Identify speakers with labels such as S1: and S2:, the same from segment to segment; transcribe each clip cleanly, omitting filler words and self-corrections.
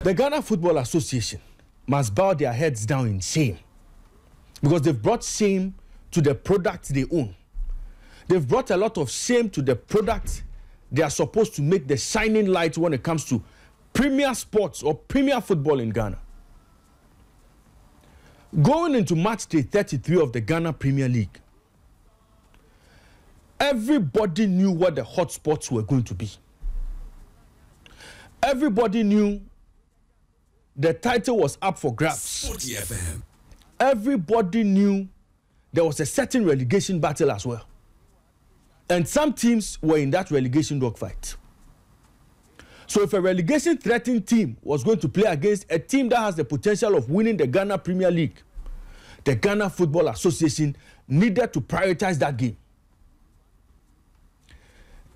S1: The Ghana Football Association must bow their heads down in shame, because they've brought shame to the product they own. They've brought a lot of shame to the product they are supposed to make the shining light when it comes to premier sports or premier football in Ghana. Going into match day 33 of the Ghana Premier League, everybody knew what the hot spots were going to be. Everybody knew the title was up for grabs. Everybody knew there was a certain relegation battle as well. And some teams were in that relegation dogfight. So if a relegation threatened team was going to play against a team that has the potential of winning the Ghana Premier League, the Ghana Football Association needed to prioritize that game.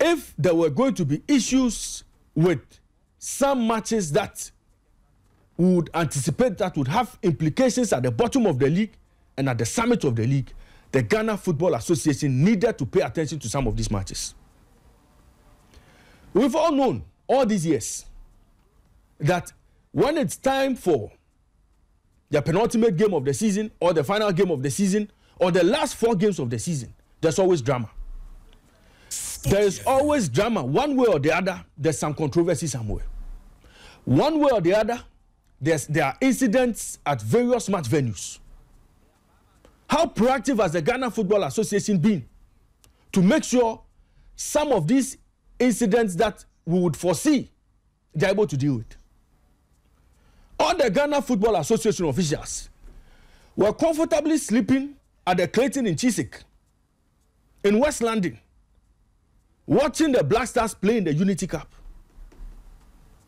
S1: If there were going to be issues with some matches that we would anticipate that would have implications at the bottom of the league and at the summit of the league, the Ghana Football Association needed to pay attention to some of these matches. We've all known all these years that when it's time for the penultimate game of the season or the final game of the season or the last 4 games of the season, there's always drama. There is always drama. One way or the other, there's some controversy somewhere. One way or the other, there are incidents at various match venues. How proactive has the Ghana Football Association been to make sure some of these incidents that we would foresee, they're able to deal with? All the Ghana Football Association officials were comfortably sleeping at the Clayton in Chiswick, in West London, watching the Black Stars play in the Unity Cup.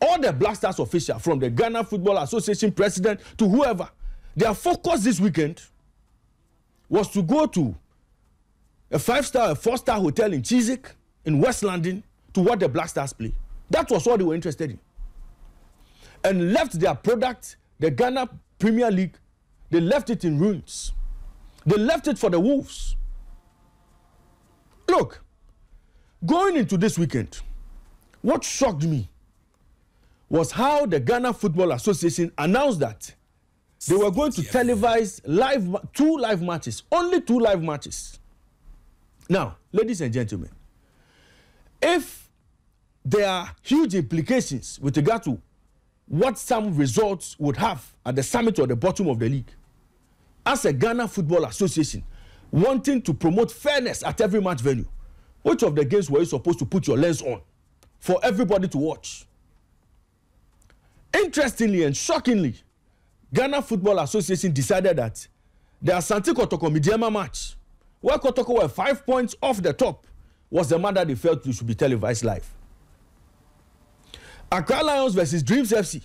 S1: All the Black Stars officials, from the Ghana Football Association president to whoever, their focus this weekend was to go to a 5-star, a 4-star hotel in Chiswick, in West London, to watch the Black Stars play. That was all they were interested in. And left their product, the Ghana Premier League, they left it in ruins. They left it for the Wolves. Look, going into this weekend, what shocked me was how the Ghana Football Association announced that they were going to televise two live matches, only 2 live matches. Now, ladies and gentlemen, if there are huge implications with regard to what some results would have at the summit or the bottom of the league, as a Ghana Football Association wanting to promote fairness at every match venue, which of the games were you supposed to put your lens on for everybody to watch? Interestingly and shockingly, Ghana Football Association decided that the Asante Kotoko Midiama match, where Kotoko were 5 points off the top, was the match that they felt should be televised live. Accra Lions versus Dreams FC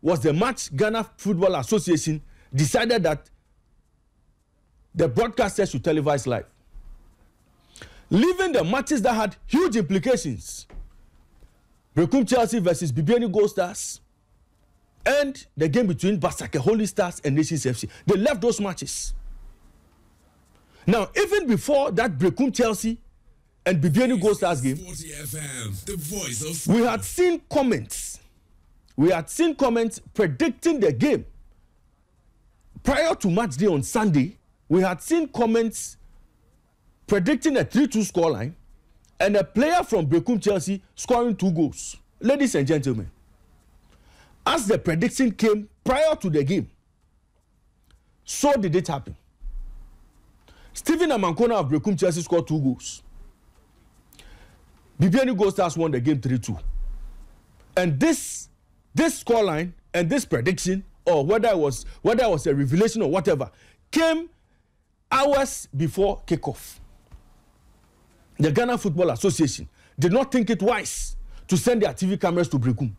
S1: was the match Ghana Football Association decided that the broadcasters should televise live. Leaving the matches that had huge implications, Brekum Chelsea versus Bibiani Gold Stars, and the game between Basake Holy Stars and Nations FC. They left those matches. Now, even before that Brekum Chelsea and Bibiani Gold Stars game, we had seen comments. We had seen comments predicting the game. Prior to match day on Sunday, we had seen comments predicting a 3-2 scoreline and a player from Brekum Chelsea scoring 2 goals. Ladies and gentlemen, as the prediction came prior to the game, so did it happen. Stephen Amankona of Brekum Chelsea scored 2 goals. Bibiani Gold Stars won the game 3-2. And this scoreline and this prediction, or whether it was a revelation or whatever, came hours before kickoff. The Ghana Football Association did not think it wise to send their TV cameras to Brekum,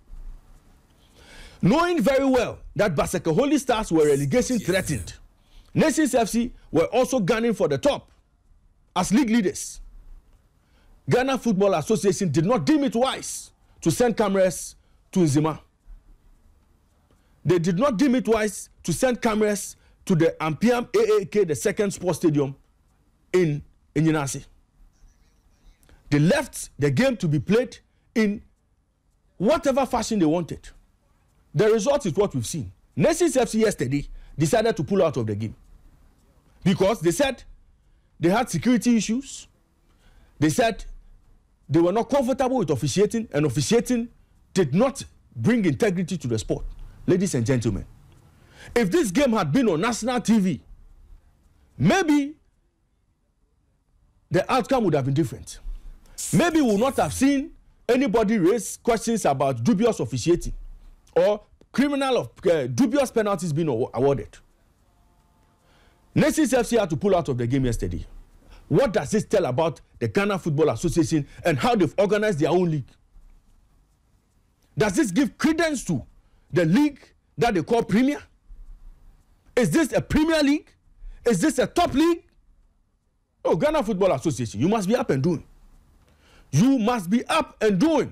S1: knowing very well that Basake Holy Stars were relegation threatened. Nations FC were also gunning for the top as league leaders. Ghana Football Association did not deem it wise to send cameras to Nzima. They did not deem it wise to send cameras to the Ampiam AAK, the second sports stadium in Yenase. They left the game to be played in whatever fashion they wanted. the result is what we've seen. Nations FC yesterday decided to pull out of the game because they said they had security issues. They said they were not comfortable with officiating, and officiating did not bring integrity to the sport. Ladies and gentlemen, if this game had been on national TV, maybe the outcome would have been different. Maybe we would not have seen anybody raise questions about dubious officiating or dubious penalties being awarded. Nations FC had to pull out of the game yesterday. What does this tell about the Ghana Football Association and how they've organized their own league? Does this give credence to the league that they call Premier? Is this a Premier League? Is this a top league? Oh, Ghana Football Association, you must be up and doing. You must be up and doing.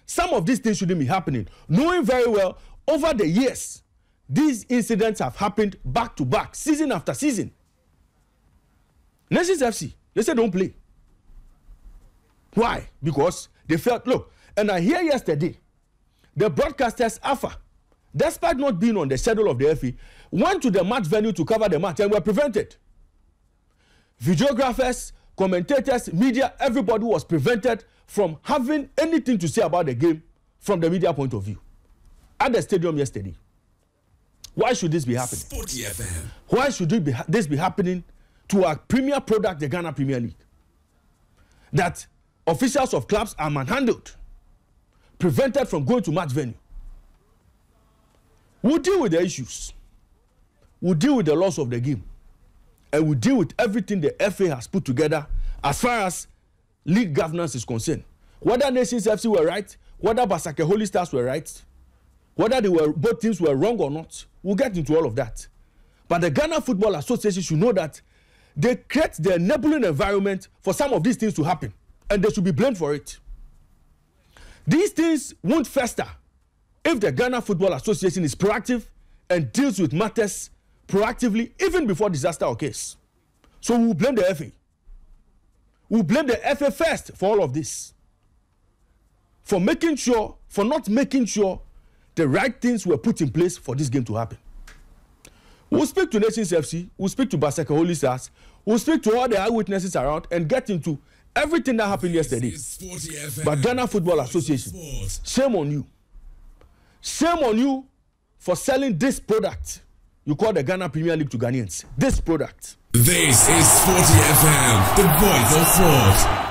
S1: Some of these things shouldn't be happening. Knowing very well, over the years, these incidents have happened back to back, season after season. Nations FC, they said don't play. Why? Because they felt, look, and I hear yesterday, the broadcasters, AFA, despite not being on the schedule of the FA, went to the match venue to cover the match and were prevented. Videographers, commentators, media, everybody was prevented from having anything to say about the game from the media point of view at the stadium yesterday. Why should this be happening? Why should this be happening to a premier product, the Ghana Premier League? That officials of clubs are manhandled, prevented from going to match venue. We'll deal with the issues. We'll deal with the loss of the game. And we'll deal with everything the FA has put together as far as league governance is concerned. Whether Nations FC were right, whether Basake Holy Stars were right, whether both teams were wrong or not, we'll get into all of that. But the Ghana Football Association should know that they create the enabling environment for some of these things to happen, and they should be blamed for it. These things won't fester if the Ghana Football Association is proactive and deals with matters proactively even before disaster occurs. So we'll blame the FA. We'll blame the FA first for all of this. For not making sure the right things were put in place for this game to happen. We'll speak to Nations FC, we'll speak to Basake Holy Stars, we'll speak to all the eyewitnesses around and get into everything that happened yesterday. But Ghana Football Association, shame on you. Shame on you for selling this product you call the Ghana Premier League to Ghanaians. This product.
S2: This is 40 FM, the voice of sport.